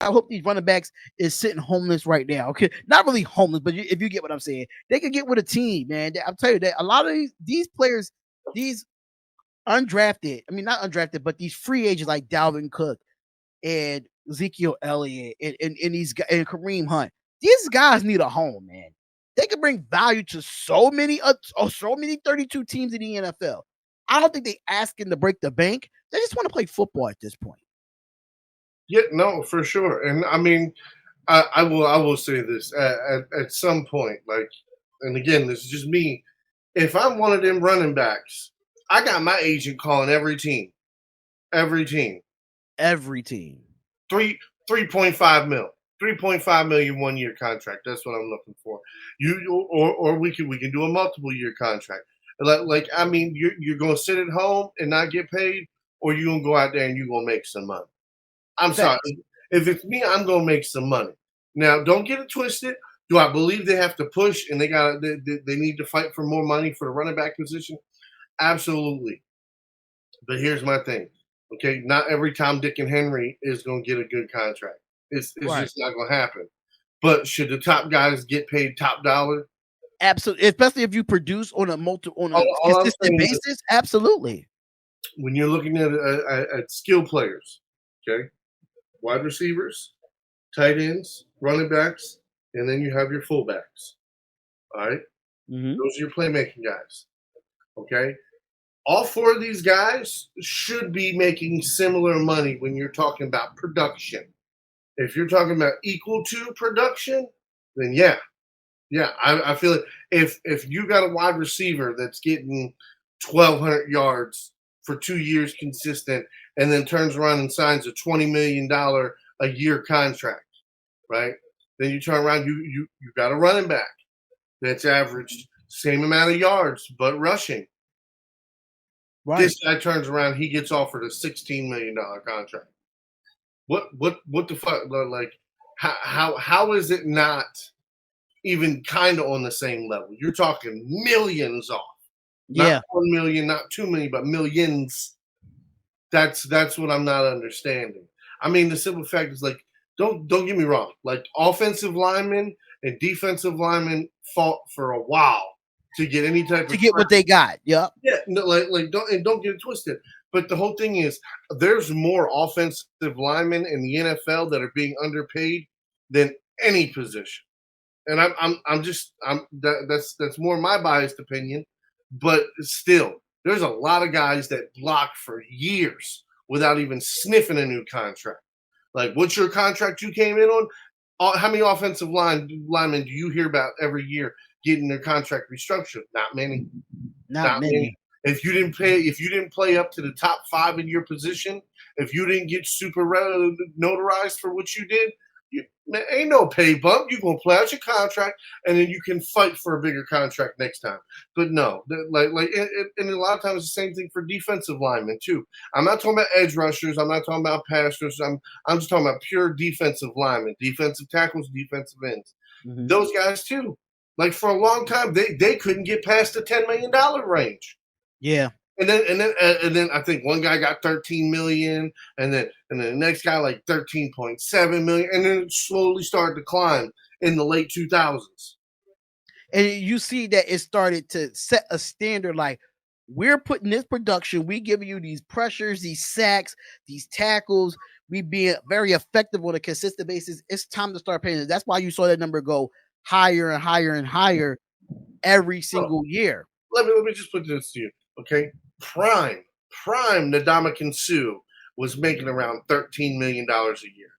I hope these running backs is sitting homeless right now. Okay, not really homeless, but if you get what I'm saying, they could get with a team, man. I'm telling you that a lot of these players, these undrafted, I mean not undrafted, but these free agents like Dalvin Cook and Ezekiel Elliott and these guys and Kareem Hunt, these guys need a home, man. They can bring value to so many 32 teams in the NFL. I don't think they asking to break the bank. They just want to play football at this point. Yeah, no, for sure. And I mean, I will say this at some point, like, and again, this is just me. If I'm one of them running backs, I got my agent calling every team, Every team. three 3.5 mil, 3.5 million 1 year contract. That's what I'm looking for. Or we can do a multiple year contract. Like I mean, you're gonna sit at home and not get paid, or you gonna go out there and you're gonna make some money. I'm sorry. Facts. If it's me, I'm gonna make some money. Now, don't get it twisted. Do I believe they have to push and they need to fight for more money for the running back position? Absolutely. But here's my thing. Okay, not every Tom, Dick, and Henry is gonna get a good contract. It's Right. just not gonna happen. But should the top guys get paid top dollar? Absolutely. Especially if you produce on a All I'm consistent saying is basis. Absolutely. when you're looking at skill players, okay, wide receivers, tight ends, running backs, and then you have your fullbacks. All right. Hmm. Those are your playmaking guys. Okay. All four of these guys should be making similar money when you're talking about production. If you're talking about equal to production, then yeah. Yeah. I feel it. If you got a wide receiver that's getting 1,200 yards for 2 years consistent and then turns around and signs a $20 million a year contract, right? Then you turn around, you got a running back that's averaged same amount of yards but rushing. Right. This guy turns around, he gets offered a $16 million contract. What the fuck? Like how is it not even kind of on the same level? You're talking millions off, not Yeah. 1 million, not 2 million, but millions. That's what I'm not understanding. I mean, the simple fact is like, don't get me wrong. Like offensive linemen and defensive linemen fought for a while to get any type To of get what they got. Yep. yeah, no, like don't get it twisted. But the whole thing is, there's more offensive linemen in the NFL that are being underpaid than any position. And that's more my biased opinion, but still, there's a lot of guys that block for years without even sniffing a new contract. Like, what's your contract you came in on? How many linemen do you hear about every year getting their contract restructured? Not many. Not Not many. many. If you didn't play up to the top five in your position, if you didn't get super notarized for what you did, man, ain't no pay bump. You're gonna play out your contract, and then you can fight for a bigger contract next time. But no, and a lot of times it's the same thing for defensive linemen too. I'm not talking about edge rushers. I'm not talking about pass rushers. I'm just talking about pure defensive linemen, defensive tackles, defensive ends. Hmm. Those guys too. Like for a long time, they couldn't get past the $10 million range. Yeah. And then I think one guy got 13 million, and then the next guy like 13.7 million, and then it slowly started to climb in the late 2000s. And you see that it started to set a standard like we're putting this production, we giving you these pressures, these sacks, these tackles, we being very effective on a consistent basis. It's time to start paying. That's why you saw that number go higher and higher and higher every Oh, single year. let me just put this to you, okay? Prime Nadamakan Sue was making around $13 million a year.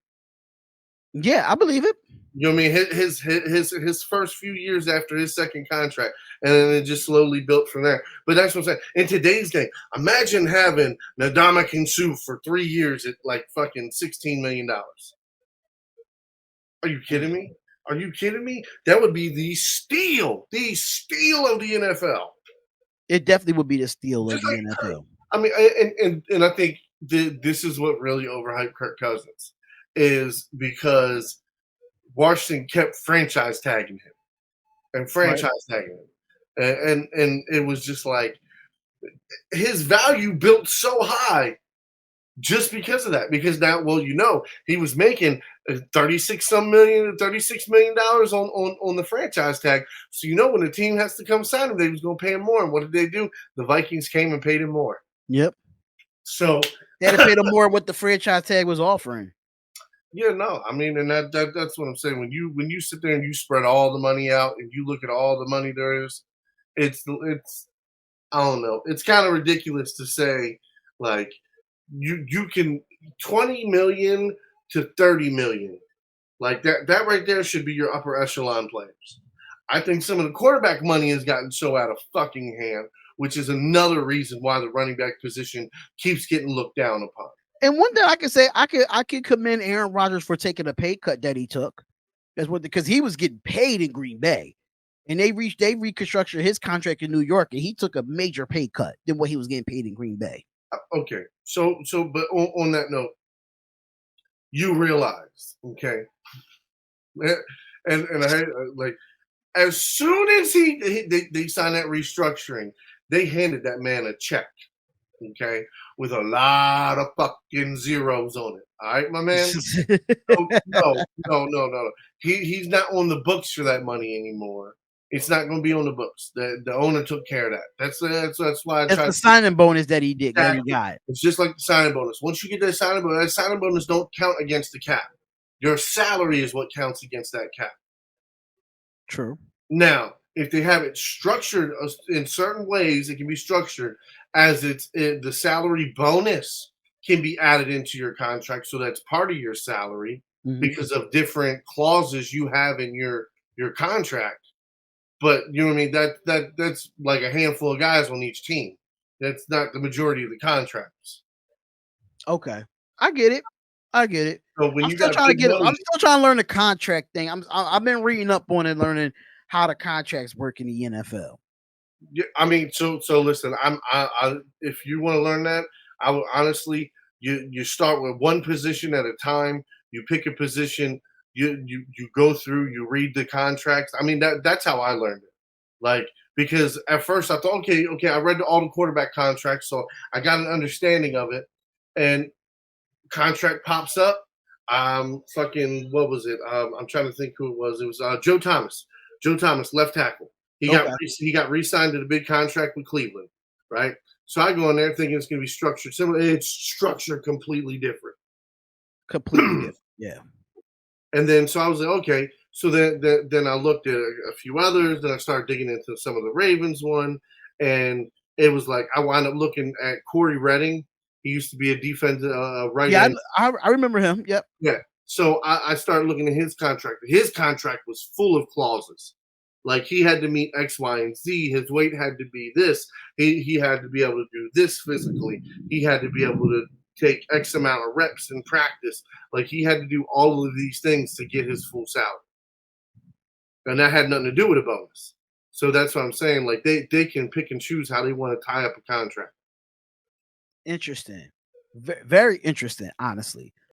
Yeah, I believe it. You know what I mean? His first few years after his second contract, and then it just slowly built from there. But that's what I'm saying. In today's game, imagine having Nadama Kinsu for 3 years at like fucking $16 million. Are you kidding me? Are you kidding me? That would be the steal of the NFL. It definitely would be the steal of Just the like NFL. I mean, and I think this is what really overhyped Kirk Cousins is because Washington kept franchise tagging him and Right. franchise tagging him, and it was just like his value built so high just because of that. Because now, well, he was making 36 million on the franchise tag. So when the team has to come sign him, they was going to pay him more. And what did they do? The Vikings came and paid him more. Yep. So They had to pay them more what the franchise tag was offering. yeah, no, I mean, and that's what I'm saying. When you sit there and you spread all the money out and you look at all the money there is, it's I don't know. It's kind of ridiculous to say like you can 20 million to 30 million. Like that right there should be your upper echelon players. I think some of the quarterback money has gotten so out of fucking hand, which is another reason why the running back position keeps getting looked down upon. And one thing I can say, I could commend Aaron Rodgers for taking a pay cut that he took. That's what, because he was getting paid in Green Bay, and they reconstructed his contract in New York, and he took a major pay cut than what he was getting paid in Green Bay. Okay, so but on that note, you realize, okay, and I like as soon as they signed that restructuring, they handed that man a check, okay, with a lot of fucking zeros on it. All right, my man. No. He's not on the books for that money anymore. It's not going to be on the books. The owner took care of that. That's why I That's tried the signing bonus that he did. That he exactly. got. It's just like the signing bonus. Once you get that signing bonus don't count against the cap. Your salary is what counts against that cap. True. Now, if they have it structured in certain ways, it can be structured as the salary bonus can be added into your contract, so that's part of your salary because of different clauses you have in your contract. But you know what I mean? That's like a handful of guys on each team. That's not the majority of the contracts. Okay, I get it. So when I'm you still got trying to big get it. money, I'm still trying to learn the contract thing. I've been reading up on it, learning how the contracts work in the NFL. yeah, I mean, so listen, if you want to learn that, I would honestly, you start with one position at a time. You pick a position, you go through, you read the contracts. I mean, that's how I learned it. Like because at first I thought, okay, I read all the quarterback contracts, so I got an understanding of it. And contract pops up. Fucking what was it? I'm trying to think who it was. It was Joe Thomas. Joe Thomas, left tackle. Okay. He got re-signed to the big contract with Cleveland, right? So I go in there thinking it's going to be structured similar. It's structured completely different. Completely different. Yeah. And then so I was like, okay. So then I looked at a few others. Then I started digging into some of the Ravens one, and it was like I wound up looking at Corey Redding. He used to be a defensive right Yeah, end. I remember him. Yep. Yeah. So I started looking at his contract. His contract was full of clauses. Like he had to meet X, Y, and Z. His weight had to be this. He had to be able to do this physically. He had to be able to take X amount of reps in practice. Like he had to do all of these things to get his full salary. And that had nothing to do with a bonus. So that's what I'm saying. Like they can pick and choose how they want to tie up a contract. Interesting. Very interesting, honestly.